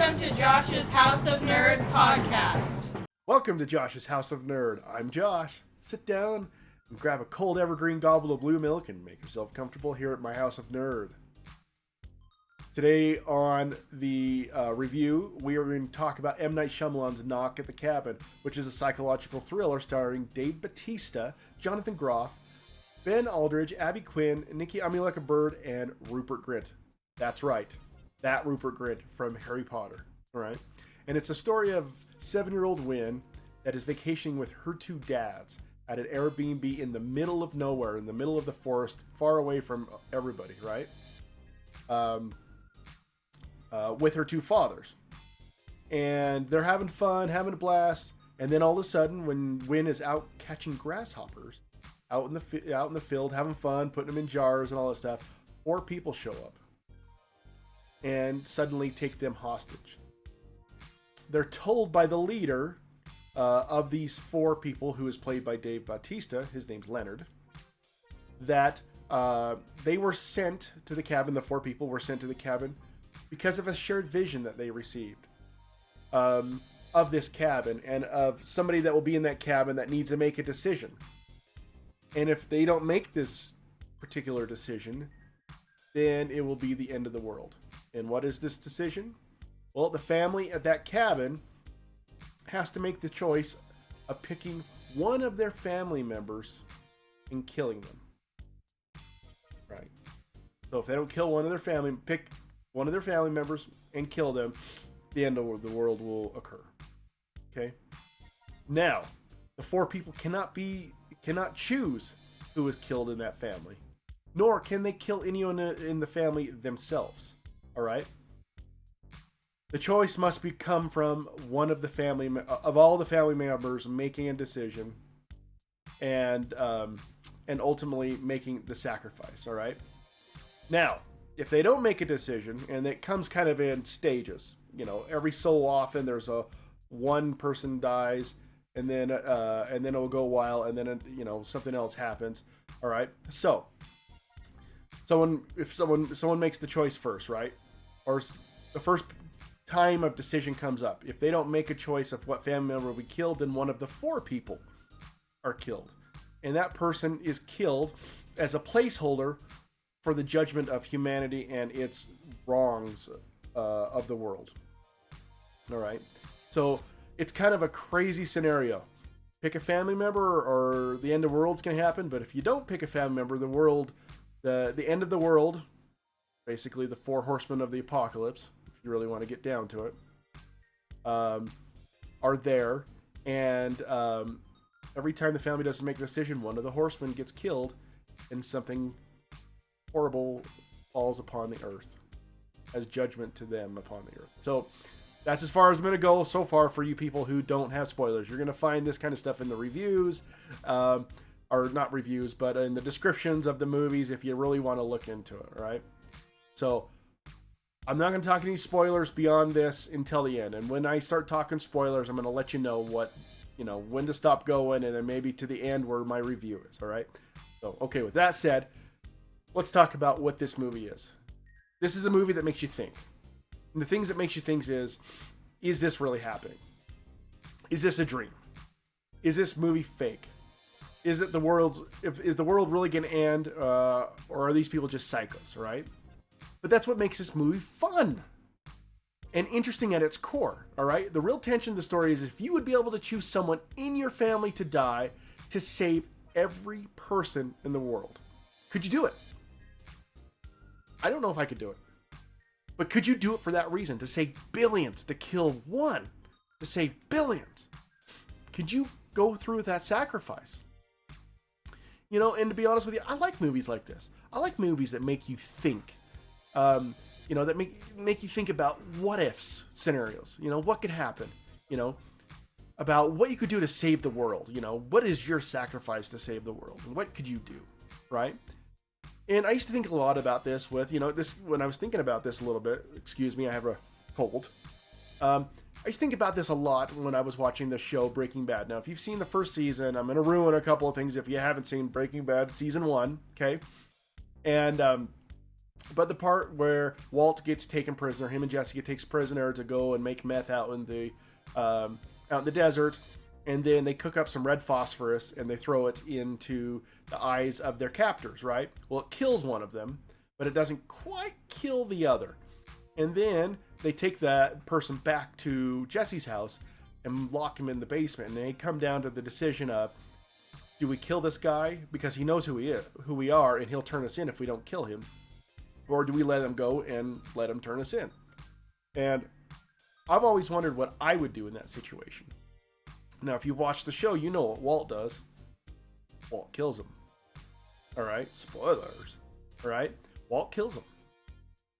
Welcome to Josh's House of Nerd podcast. Welcome to Josh's House of Nerd. I'm Josh. Sit down and grab a cold evergreen goblet of blue milk and make yourself comfortable here at my House of Nerd. Today on the review, we are going to talk about M. Night Shyamalan's Knock at the Cabin, which is a psychological thriller starring Dave Bautista, Jonathan Groff, Ben Aldridge, Abby Quinn, Nikki Amuleika-Bird, and Rupert Grint. That's right. That Rupert Grint from Harry Potter. All right. And it's a story of 7-year-old Wynn that is vacationing with her two dads at an Airbnb in the middle of nowhere, in the middle of the forest, far away from everybody, right? With her two fathers. And they're having fun, having a blast. And then all of a sudden, when Wynn is out catching grasshoppers, out in the field, having fun, putting them in jars and all that stuff, 4 people show up and suddenly take them hostage. They're told by the leader of these 4 people, who is played by Dave Bautista, his name's Leonard, that they were sent to the cabin, the 4 people were sent to the cabin because of a shared vision that they received of this cabin and of somebody that will be in that cabin that needs to make a decision. And if they don't make this particular decision, then it will be the end of the world. And what is this decision? Well, the family at that cabin has to make the choice of picking one of their family members and killing them. Right. So if they don't kill one of their family, pick one of their family members and kill them, the end of the world will occur. Okay. Now, the 4 people cannot choose who was killed in that family, nor can they kill anyone in the family themselves. All right. The choice must come from one of the all the family members making a decision, and ultimately making the sacrifice. All right. Now, if they don't make a decision, and it comes kind of in stages, every so often there's one person dies, and then it'll go a while, and then something else happens. All right. So if someone makes the choice first, right, or the first time of decision comes up, if they don't make a choice of what family member will be killed, then one of the 4 people are killed, and that person is killed as a placeholder for the judgment of humanity and its wrongs of the world. All right. So it's kind of a crazy scenario. Pick a family member or the end of the world's going to happen. But if you don't pick a family member, the end of the world, basically the 4 horsemen of the apocalypse, if you really want to get down to it, are there. And every time the family doesn't make a decision, one of the horsemen gets killed, and something horrible falls upon the earth as judgment to them upon the earth. So that's as far as I'm going to go so far for you people who don't have spoilers. You're going to find this kind of stuff in the reviews, or not reviews, but in the descriptions of the movies if you really want to look into it, right? So I'm not going to talk any spoilers beyond this until the end. And when I start talking spoilers, I'm going to let you know when to stop going, and then maybe to the end where my review is, all right? So, okay, with that said, let's talk about what this movie is. This is a movie that makes you think. And the things that makes you think is this really happening? Is this a dream? Is this movie fake? Is the world really going to end? Or are these people just psychos, right? But that's what makes this movie fun and interesting at its core, all right? The real tension of the story is if you would be able to choose someone in your family to die to save every person in the world. Could you do it? I don't know if I could do it. But could you do it for that reason? To save billions, to kill one, to save billions? Could you go through with that sacrifice? And to be honest with you, I like movies like this. I like movies that make you think. That make you think about what ifs scenarios. What could happen? About what you could do to save the world. What is your sacrifice to save the world? And what could you do? Right? And I used to think a lot about this when I was thinking about this a little bit. Excuse me, I have a cold. I used to think about this a lot when I was watching the show Breaking Bad. Now, if you've seen the first season, I'm going to ruin a couple of things if you haven't seen Breaking Bad season 1, okay? And But the part where Walt gets taken prisoner, him and Jesse get taken prisoner to go and make meth out in the desert, and then they cook up some red phosphorus and they throw it into the eyes of their captors, right? Well, it kills one of them, but it doesn't quite kill the other. And then they take that person back to Jesse's house and lock him in the basement. And they come down to the decision of, do we kill this guy because he knows who we are, and he'll turn us in if we don't kill him? Or do we let him go and let him turn us in? And I've always wondered what I would do in that situation. Now, if you watch the show, you know what Walt does. Walt kills him. All right? Spoilers. All right? Walt kills him.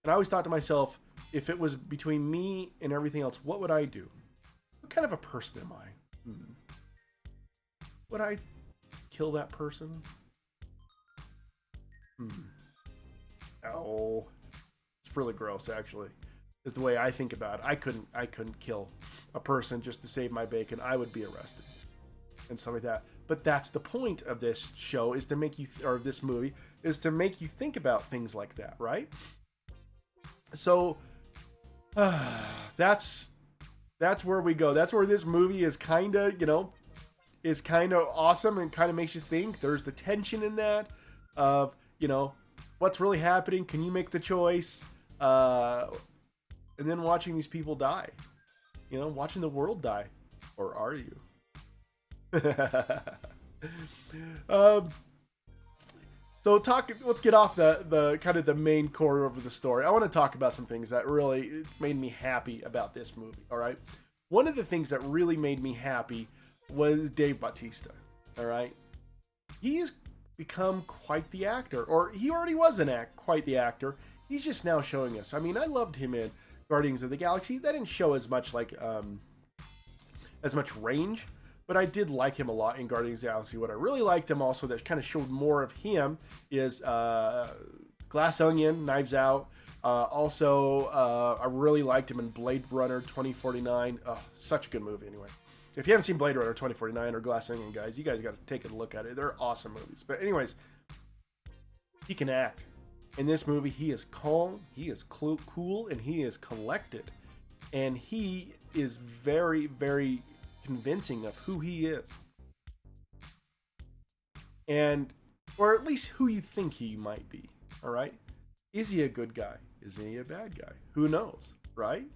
And I always thought to myself, if it was between me and everything else, what would I do? What kind of a person am I? Would I kill that person? Oh, it's really gross, actually. It's the way I think about it. I couldn't kill a person just to save my bacon. I would be arrested and stuff like that. But that's the point of this show, is to make you, or this movie, is to make you think about things like that, right? So that's where we go. That's where this movie is kind of, is kind of awesome and kind of makes you think. There's the tension in that of, what's really happening? Can you make the choice? And then watching these people die, watching the world die, or are you? So let's get off the kind of the main core of the story. I want to talk about some things that really made me happy about this movie. All right. One of the things that really made me happy was Dave Bautista. All right. He's become quite the actor, or he already was quite the actor. He's just now showing us. I mean, I loved him in Guardians of the Galaxy. That didn't show as much as much range, but I did like him a lot in Guardians of the Galaxy. What I really liked him also that kind of showed more of him is Glass Onion, Knives Out. I really liked him in Blade Runner 2049. Oh, such a good movie anyway. If you haven't seen Blade Runner 2049 or Glass Onion, guys, you guys got to take a look at it. They're awesome movies. But anyways, he can act. In this movie, he is calm, he is cool, and he is collected. And he is very, very convincing of who he is. And, or at least who you think he might be. All right? Is he a good guy? Is he a bad guy? Who knows? Right?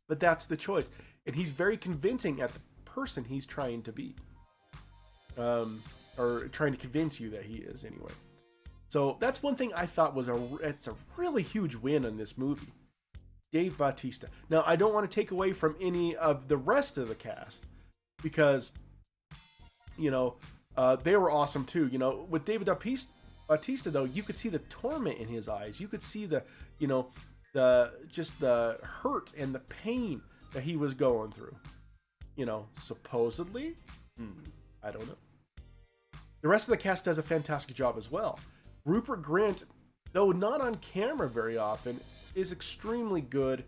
But that's the choice. And he's very convincing at the person he's trying to be. Or trying to convince you that he is anyway. So that's one thing I thought was it's a really huge win in this movie. Dave Bautista. Now, I don't want to take away from any of the rest of the cast because, they were awesome too. With David Bautista, though, you could see the torment in his eyes. You could see the hurt and the pain that he was going through. Supposedly. I don't know. The rest of the cast does a fantastic job as well. Rupert Grint, though not on camera very often, is extremely good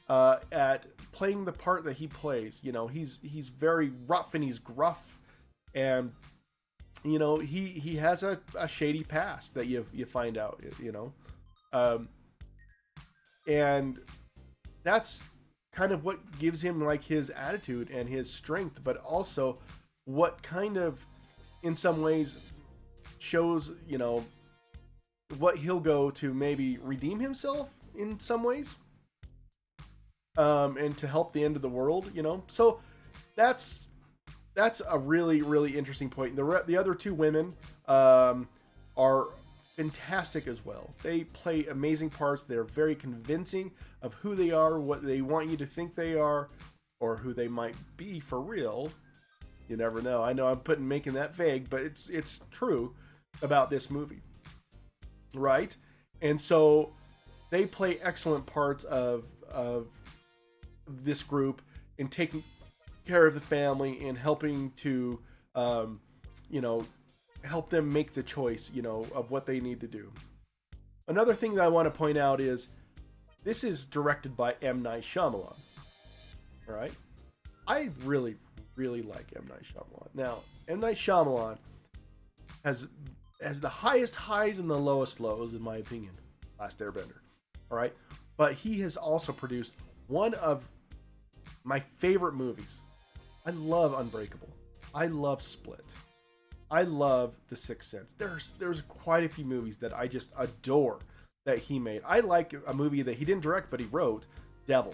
at playing the part that he plays. He's very rough and he's gruff, and he has a shady past that you find out. And that's kind of what gives him like his attitude and his strength, but also what kind of, in some ways, shows what he'll go to maybe redeem himself in some ways, and to help the end of the world, so that's a really, really interesting point. The other two women are fantastic as well. They play amazing parts. They're very convincing of who they are, what they want you to think they are, or who they might be for real. You never know. I know I'm making that vague, but it's true about this movie. Right? And so they play excellent parts of this group in taking care of the family and helping to help them make the choice of what they need to do. Another thing that I want to point out is this is directed by M. Night Shyamalan. All right? I really, really like M. Night Shyamalan. Now, M. Night Shyamalan has the highest highs and the lowest lows, in my opinion. Last Airbender. All right. But he has also produced one of my favorite movies. I love Unbreakable. I love Split. I love The Sixth Sense. There's quite a few movies that I just adore that he made. I like a movie that he didn't direct, but he wrote, Devil.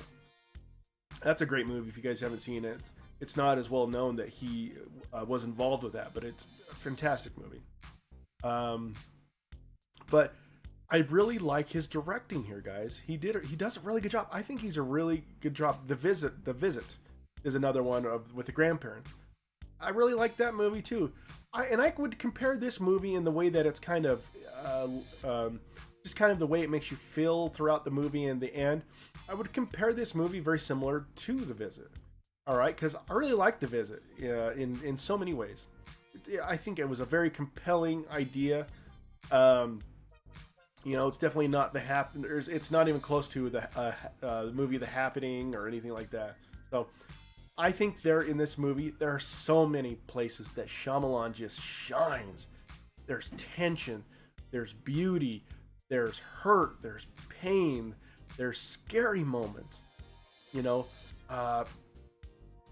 That's a great movie if you guys haven't seen it. It's not as well known that he was involved with that, but it's a fantastic movie. But I really like his directing here, guys. He does a really good job. I think he's a really good job. The Visit is another one with the grandparents. I really like that movie too. I would compare this movie in the way that it's kind of just kind of the way it makes you feel throughout the movie and the end. I would compare this movie very similar to The Visit. All right, because I really like The Visit in so many ways. I think it was a very compelling idea. It's definitely not it's not even close to the movie The Happening or anything like that. So I think in this movie, there are so many places that Shyamalan just shines. There's tension, there's beauty, there's hurt, there's pain, there's scary moments.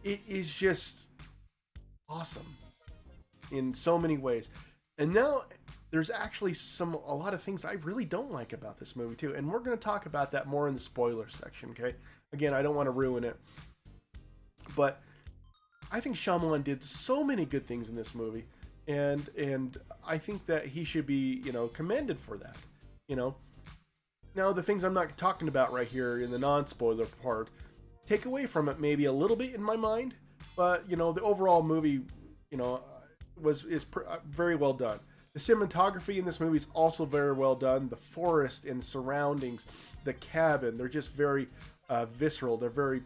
It is just awesome in so many ways. And now there's actually a lot of things I really don't like about this movie too. And we're going to talk about that more in the spoiler section, okay? Again, I don't want to ruin it. But I think Shyamalan did so many good things in this movie. And I think that he should be, commended for that. Now the things I'm not talking about right here in the non-spoiler part take away from it maybe a little bit in my mind, but the overall movie is very well done. The cinematography in this movie is also very well done. The forest and surroundings, the cabin, they're just very visceral. They're very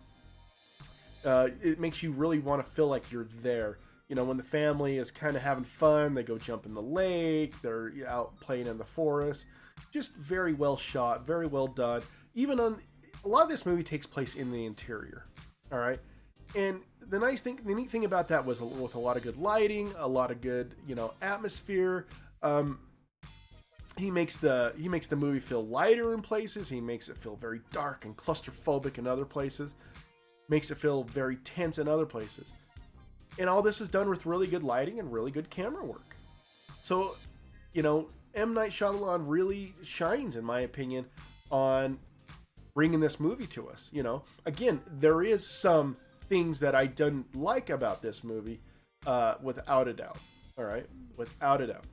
it makes you really want to feel like you're there. When the family is kind of having fun, they go jump in the lake, they're out playing in the forest. Just very well shot, very well done. Even a lot of this movie takes place in the interior. All right. And the neat thing about that was with a lot of good lighting, a lot of good, atmosphere. He makes the movie feel lighter in places. He makes it feel very dark and claustrophobic in other places. Makes it feel very tense in other places. And all this is done with really good lighting and really good camera work. So, M. Night Shyamalan really shines, in my opinion, on bringing this movie to us. Again, there is some things that I didn't like about this movie, without a doubt. All right, without a doubt.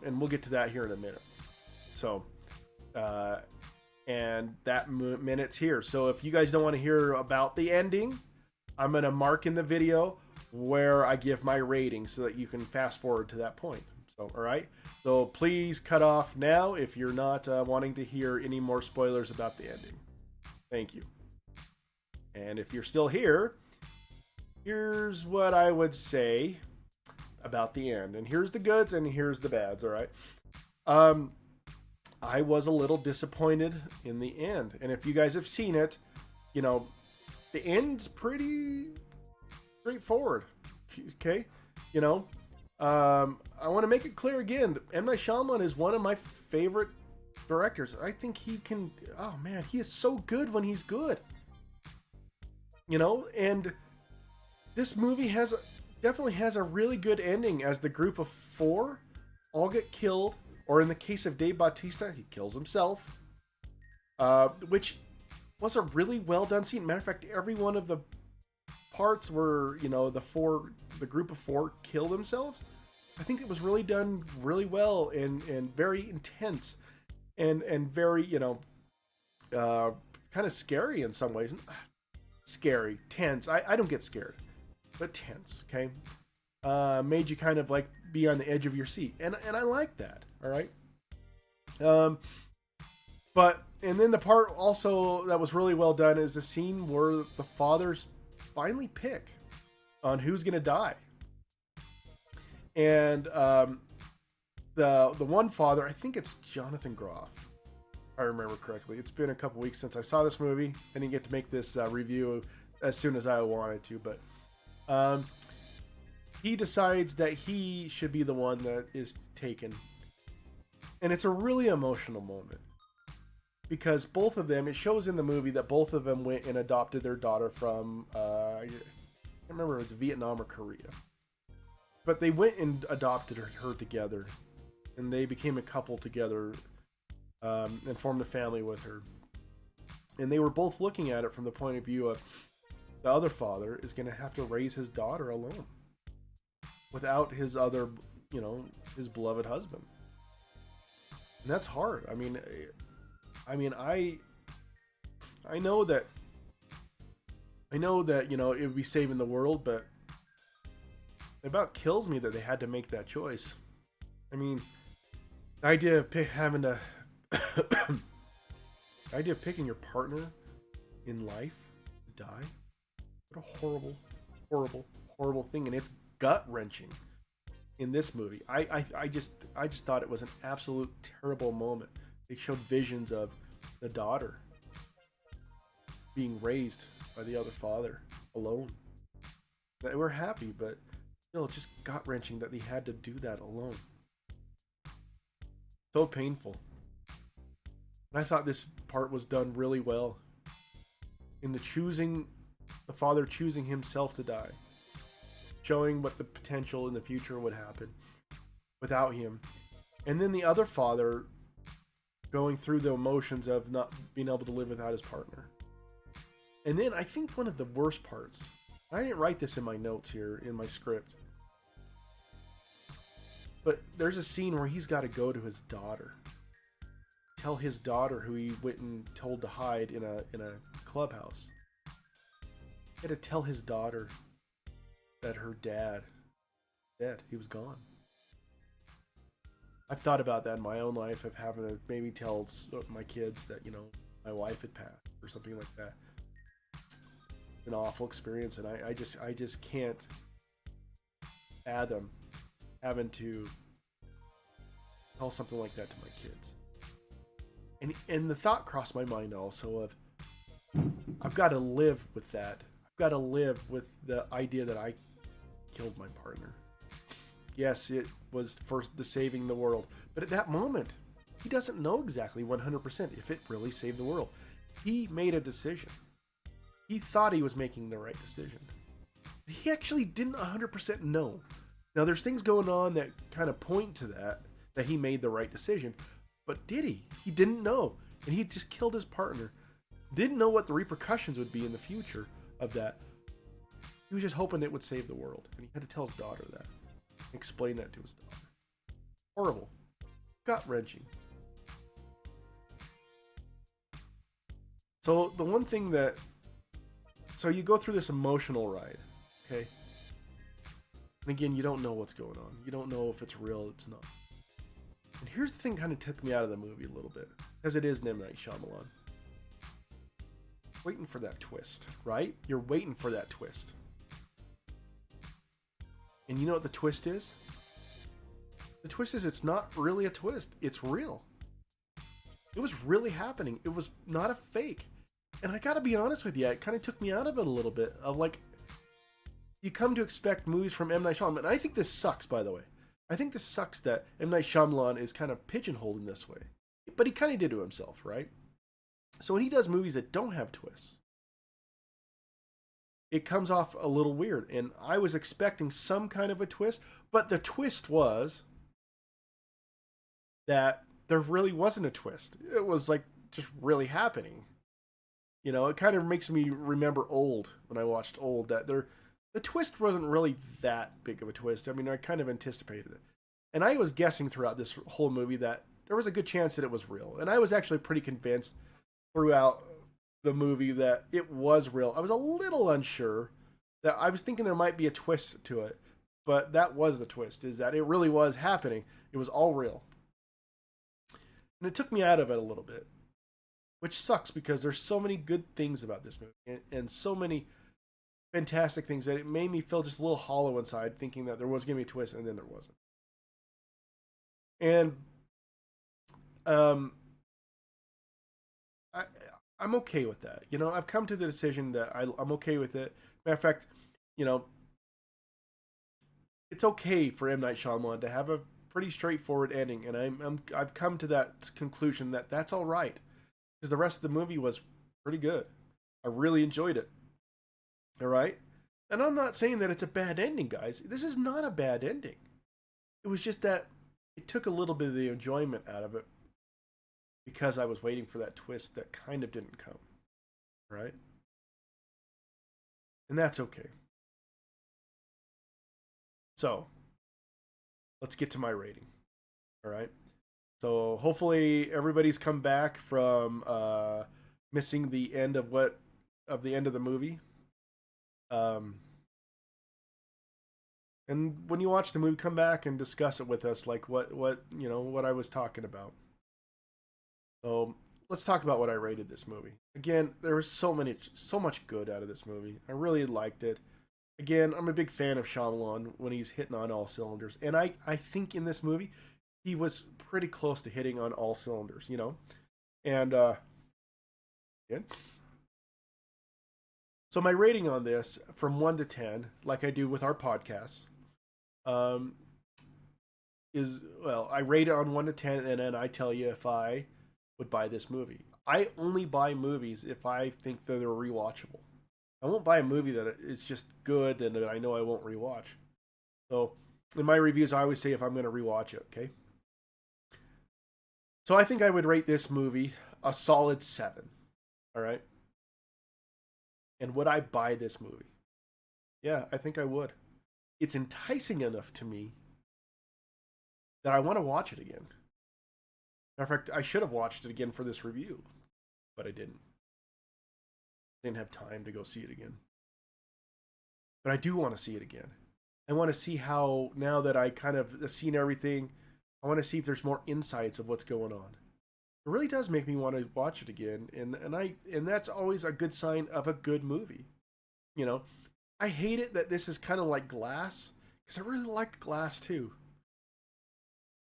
And we'll get to that here in a minute. So, and that minute's here. So if you guys don't want to hear about the ending, I'm going to mark in the video where I give my rating so that you can fast forward to that point. So, all right. So please cut off now if you're not wanting to hear any more spoilers about the ending. Thank you. And if you're still here, here's what I would say about the end. And here's the goods and here's the bads, all right? I was a little disappointed in the end. And if you guys have seen it, the end's pretty straightforward, okay? I want to make it clear again, M. Night Shyamalan is one of my favorite directors. I think he is so good when he's good. And this movie definitely has a really good ending as the group of 4 all get killed, or in the case of Dave Bautista, he kills himself, which was a really well done scene. Matter of fact, every one of the parts where the group of 4 kill themselves, I think it was really done really well and very intense and very kind of scary in some ways. Scary, tense. I don't get scared, but tense. Okay, made you kind of like be on the edge of your seat, and I like that. All right. And then the part also that was really well done is the scene where the fathers finally pick on who's going to die. And the one father, I think it's Jonathan Groff, if I remember correctly. It's been a couple weeks since I saw this movie. I didn't get to make this review as soon as I wanted to, but he decides that he should be the one that is taken. And it's a really emotional moment because both of them, it shows in the movie that both of them went and adopted their daughter from, I can't remember if it's Vietnam or Korea. But they went and adopted her together, and they became a couple together, and formed a family with her. And they were both looking at it from the point of view of the other father is going to have to raise his daughter alone without his other, his beloved husband. And that's hard. I know that, it would be saving the world, but it about kills me that they had to make that choice. I mean, the idea of having to, the idea of picking your partner in life to die, what a horrible, horrible, horrible thing, and it's gut wrenching. In this movie, I just thought it was an absolute terrible moment. They showed visions of the daughter being raised by the other father alone. They were happy, but still just gut-wrenching that they had to do that alone. So painful. And I thought this part was done really well in the father choosing himself to die, showing what the potential in the future would happen without him. And then the other father going through the emotions of not being able to live without his partner. And then I think one of the worst parts, I didn't write this in my notes here in my script, but there's a scene where he's got to go to his daughter, tell his daughter, who he went and told to hide in a clubhouse. He had to tell his daughter that her dad dead. He was gone. I've thought about that in my own life, of having to maybe tell my kids that, my wife had passed or something like that. It's an awful experience, and I just can't fathom having to tell something like that to my kids. And the thought crossed my mind also of, I've got to live with that. I've got to live with the idea that I killed my partner. Yes, it was for the saving the world, but at that moment, he doesn't know exactly 100% if it really saved the world. He made a decision. He thought he was making the right decision. He actually didn't 100% know. Now, there's things going on that kind of point to that he made the right decision, but did he? He didn't know, and he just killed his partner. Didn't know what the repercussions would be in the future of that. He was just hoping it would save the world, and he had to tell his daughter that. Explain that to his daughter. Horrible. Gut-wrenching. So the one thing that... So you go through this emotional ride, okay? And again, you don't know what's going on. You don't know if it's real, it's not. And here's the thing kind of took me out of the movie a little bit, because it is M. Night Shyamalan. Waiting for that twist, right? You're waiting for that twist. And you know what the twist is? The twist is it's not really a twist. It's real. It was really happening. It was not a fake. And I gotta be honest with you, it kind of took me out of it a little bit. Of like, you come to expect movies from M. Night Shyamalan. And I think this sucks, by the way. I think this sucks that M. Night Shyamalan is kind of pigeonholed in this way. But he kind of did to himself, right? So when he does movies that don't have twists, it comes off a little weird. And I was expecting some kind of a twist, but the twist was that there really wasn't a twist. It was like just really happening. You know, it kind of makes me remember Old, when I watched Old, that the twist wasn't really that big of a twist. I mean, I kind of anticipated it. And I was guessing throughout this whole movie that there was a good chance that it was real. And I was actually pretty convinced throughout the movie that it was real. I was a little unsure. That I was thinking there might be a twist to it, but that was the twist, is that it really was happening. It was all real. And it took me out of it a little bit, which sucks because there's so many good things about this movie and so many fantastic things that it made me feel just a little hollow inside, thinking that there was going to be a twist, and then there wasn't. And I'm okay with that. You know, I've come to the decision that I'm okay with it. Matter of fact, you know, it's okay for M. Night Shyamalan to have a pretty straightforward ending, and I've come to that conclusion that that's all right, because the rest of the movie was pretty good. I really enjoyed it. All right, and I'm not saying that it's a bad ending, guys. This is not a bad ending. It was just that it took a little bit of the enjoyment out of it because I was waiting for that twist that kind of didn't come. Right, and that's okay. So let's get to my rating. All right. So hopefully everybody's come back from missing the end of the end of the movie. And when you watch the movie, come back and discuss it with us, like what what I was talking about. So let's talk about what I rated this movie. Again, there was so much good out of this movie. I really liked it. Again, I'm a big fan of Shyamalan when he's hitting on all cylinders. And I think in this movie, he was pretty close to hitting on all cylinders, And, yeah. So my rating on this, from 1 to 10, like I do with our podcasts, is, well, I rate it on 1 to 10, and then I tell you if I would buy this movie. I only buy movies if I think that they're rewatchable. I won't buy a movie that is just good and that I know I won't rewatch. So in my reviews, I always say if I'm going to rewatch it, okay? So I think I would rate this movie a solid 7. All right? And would I buy this movie? Yeah, I think I would. It's enticing enough to me that I want to watch it again. Matter of fact, I should have watched it again for this review, but I didn't. Didn't have time to go see it again. But I do want to see it again. I want to see how, now that I kind of have seen everything, I want to see if there's more insights of what's going on. It really does make me want to watch it again, and that's always a good sign of a good movie. I hate it that this is kind of like Glass, because I really liked Glass too.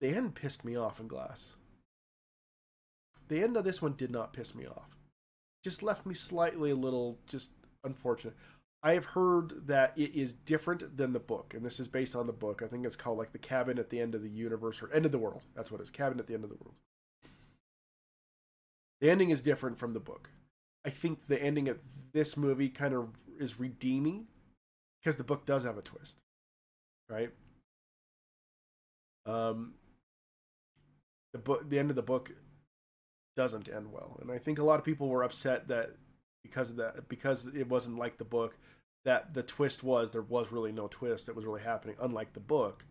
The end pissed me off in Glass. The end of this one did not piss me off. Just left me slightly a little just unfortunate. I have heard that it is different than the book, and this is based on the book. I think it's called like The Cabin at the End of the Universe, or End of the World. That's what it is, Cabin at the End of the World. The ending is different from the book. I think the ending of this movie kind of is redeeming, because the book does have a twist, right? The end of the book doesn't end well, and I think a lot of people were upset that because it wasn't like the book, that the twist was there was really no twist that was really happening, unlike the book.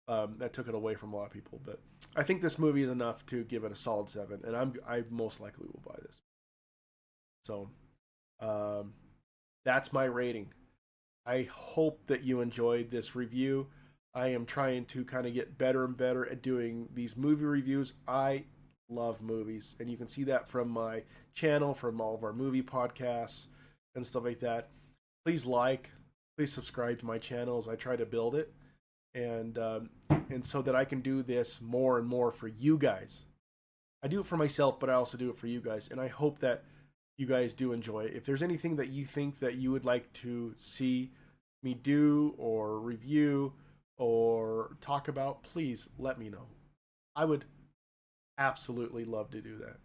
That took it away from a lot of people, but I think this movie is enough to give it a solid 7, and I most likely will buy this. So that's my rating. I hope that you enjoyed this review. I am trying to kind of get better and better at doing these movie reviews. I love movies, and you can see that from my channel, from all of our movie podcasts and stuff like that. Please please subscribe to my channel as I try to build it, and so that I can do this more and more for you guys. I do it for myself, but I also do it for you guys, and I hope that you guys do enjoy it. If there's anything that you think that you would like to see me do or review or talk about, please let me know. I would absolutely love to do that.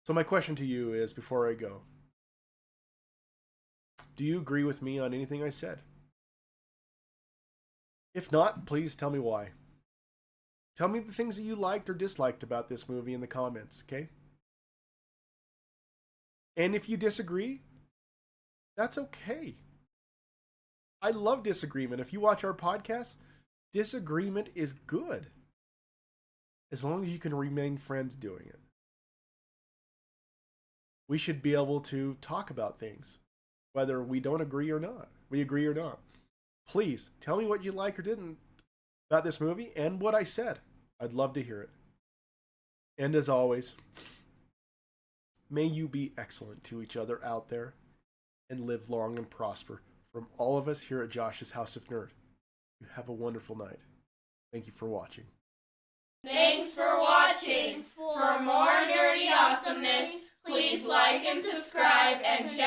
So my question to you is, before I go, do you agree with me on anything I said? If not, please tell me why. Tell me the things that you liked or disliked about this movie in the comments, okay? And if you disagree, that's okay. I love disagreement. If you watch our podcast, disagreement is good, as long as you can remain friends doing it. We should be able to talk about things, whether we don't agree or not. We agree or not. Please tell me what you like or didn't about this movie and what I said. I'd love to hear it. And as always, may you be excellent to each other out there and live long and prosper. From all of us here at Josh's House of Nerd, you have a wonderful night. Thank you for watching. Thanks for watching. For more nerdy awesomeness, please like and subscribe and check